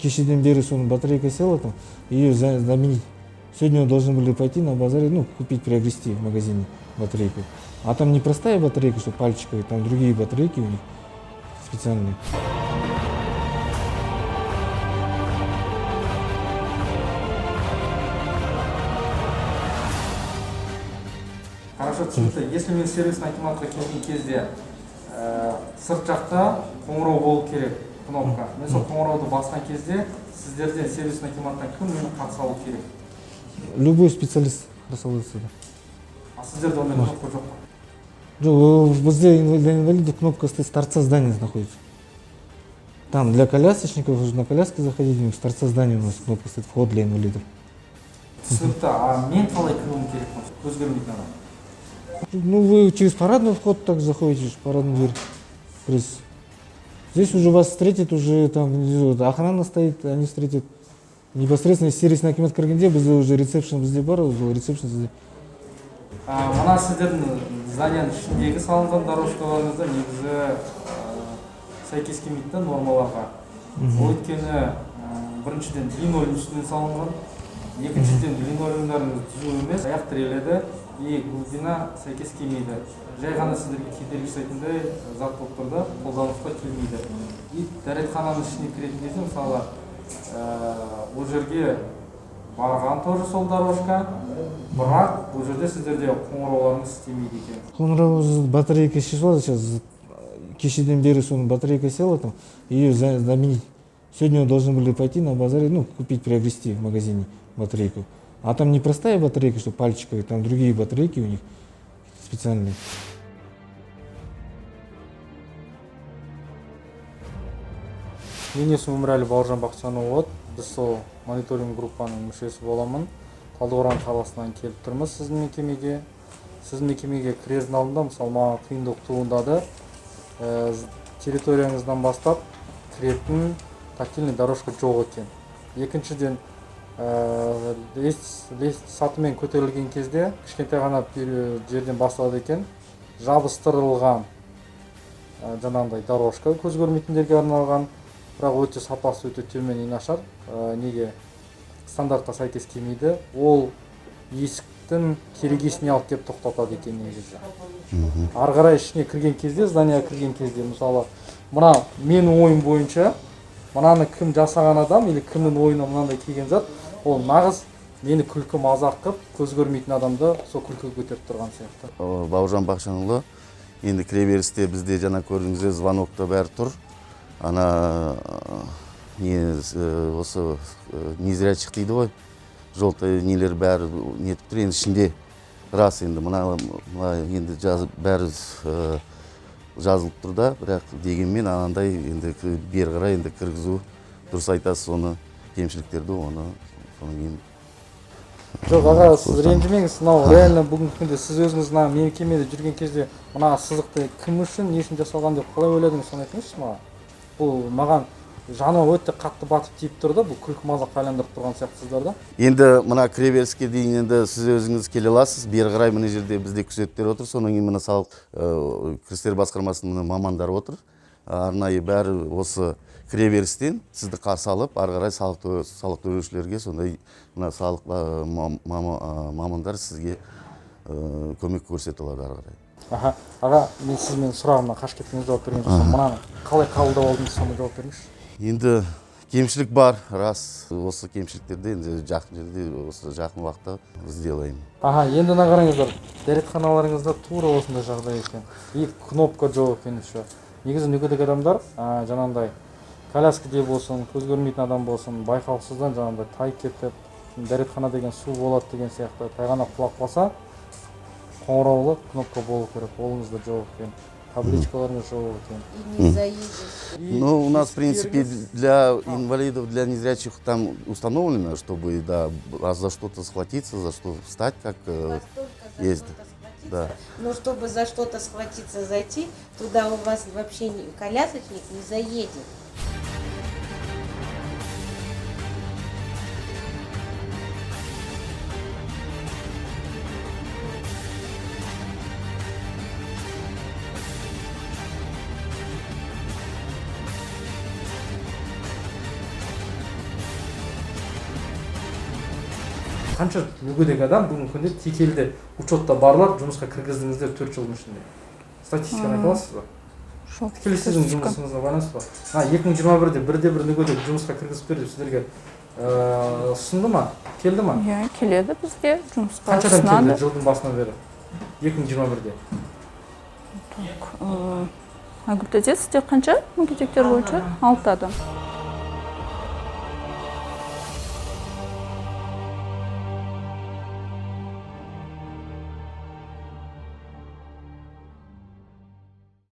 кешеден бері соның батарейка села там, ее заменить. Сегодня должны были пойти на базаре, ну, купить, приобрести в магазине батарейку. А там не простая батарейка, что пальчиковые, там другие батарейки у них специальные. Хорошо, түсінікті. Если мен сервисный акиматқа келген кезде сырт жақта қоңырау болу керек, кнопка. Мен сол қоңырауды басқан кезде сіздерден сервисный акиматтан кім мені қарсы алу керек? Любой специалист қарсы алады сюда. А сіздерде ондай кнопка жоқ па? Жоқ, бізде для инвалидов кнопка стоит с торца здания находится. Там для колясочников, уже на коляске заходить, с торца здания у нас кнопка стоит, вход для инвалидов. Түсінікті. А мен қалай кіруім керекпін? Көз көрмейтін адам. Ну, вы через парадный вход так заходите, через парадную дверь. То есть здесь уже вас встретит, уже там внизу охрана стоит, они встретят. Непосредственно сервисный акимат кіргенде бізде уже ресепшн бізде бар, ресепшн бізде. Мына сіздердің зданияның ішіндегі салынған дорожкаларыңызда негізі сәйкес келмейді да нормаларға. Өйткені біріншіден линолеум үстінен салынған, екіншіден линолеумдарыңыз түзу емес, аяқ тіреледі, и глубина сәйкес келмейді. Жай ғана сіздерге кедергі жасайтындай зат болып тұрды, қолданысқа келмейді. И дәретхананың ішіне кіретін кезде мысалы ол жерге барған тоже сол дорожка, бірақ бұл жерде сіздерде қоңырауларыңыз істемейді екен. Қоңырау батарейка шешілді, сейчас кешеден бері соның батарейка села там, ее заменить. Сегодня должны были пойти на базаре, ну, купить, приобрести в магазине батарейку. А там не простая батарейка, что пальчиковые, там другие батарейки у них специальные. Мен есімім Өмірәлі Бауыржан Бақытжанұлы. Біз сол мониторинг группаның мүшесі боламын. Талдықорған қаласынан келіп тұрмыз сіздің мекемеге. Сіздің мекемеге кірердің алдында мысалы маған қиындық туындады. Территорияңыздан бастап кіретін тактильный дорожка жоқ екен. Екіншіден лифт сатымен көтерілген кезде кішкентай ғана жерден басталады екен. Жабыстырылған жаңағындай дорожка көз көрмейтіндерге арналған, бірақ өте сапасы өте төмен и нашар. Неге стандартқа сәйкес келмейді. Ол есіктің керегесіне алып келіп тоқтатады екен негізі. Ары қарай ішіне кірген кезде, зданияға кірген кезде, мысалы, мына менің ойым бойынша, мынаны кім жасаған адам или кімнің ойына мынандай келген зат, ол нағыз мені күлкі мазақ қып, көз көрмейтін адамды сол күлкі көтеріп тұрған сияқты. Бауыржан Бақытжанұлы, енді кіреберісте бізде жаңа көрдіңіздер, звонокта бәрі тұр. Ана осы незрячих дейді ғой, желтый нелер бәрі нетіп тұр. Енді ішінде рас енді мына енді бәрі жазылып тұр да, бірақ дегенмен анандай енді бері қарай енді кіргізу дұрыс айтасыз, соны кемшіліктерді оны соның кейін. Жоқ, аға, сіз ренжімеңіз, мынау реально бүгінгі күнде сіз өзіңіз мына мекемеде жүрген кезде мына сызықты кім үшін, не үшін жасалған деп қалай ойладыңыз, соны айтыңызшы маған. Бұл маған жаныма өте қатты батып тиіп тұр да, бұл күлкі мазаққа айландырып тұрған сияқтысыздар да. Енді мына кіреберіске дейін енді сіз өзіңіз келе аласыз, бері қарай мына жерде бізде күзеттер отыр, содан кейін мына салық кірістер басқармасының мамандары отыр. Арнайы бәрі осы кіреберістен сізді қарсы алып, ары қарай салық төлеушілерге сондай мына салық мамандар сізге көмек көрсете алады ары қарай. Аға, мен сізмен сұрағымнан қашып кеткеніңізді жауап берген жоқпын. Мынаны қалай қабылдап алдыңыз, соны жауап беріңізші. Енді кемшілік бар, рас. Осы кемшіліктерді енді жақын жерде, осы жақын уақытта сделаем. Енді мына қараңыздар, дәретханаларыңызда тура осындай жағдай екен. И кнопка жоқ екен еще. Негізі мүгедек адамдар, жаңағындай коляскаде болсын, көз көрмейтін адам болсын, байқаусыздан жаңағындай тайып кетіп, дәретхана деген су болады деген сияқты тайғанақ құлап қалса, қоңыраулы кнопка болу керек, олыңызда жоқ екен. Табличкаларыңыз жоқ екен. И не заедешь. Ну, у нас, в принципе, для инвалидов, для незрячих там установлено, чтобы, да, за что-то схватиться, за что встать, как есть. Да. Но чтобы за что-то схватиться, зайти, туда у вас вообще колясочник не заедет. қанша мүгедек адам бүгінгі күнде текелді учетта барлар жұмысқа кіргіздіңіздер 4 жылдың ішінде? Статистиканы айта аласыз ба? Жоқ. Тікелей сіздің жұмысыңызға байланысты ба? 2021-де бірде-бір мүгедек жұмысқа кіргізіп бер деп сіздерге ұсынды ма? Келді ма? Иә, келеді бізге жұмысқа Қаншадан ұсынады. келді жылдың басынан бері? 2021-де. Айгүл тәте, сізде қанша мүгедектер бойынша? 6 адам.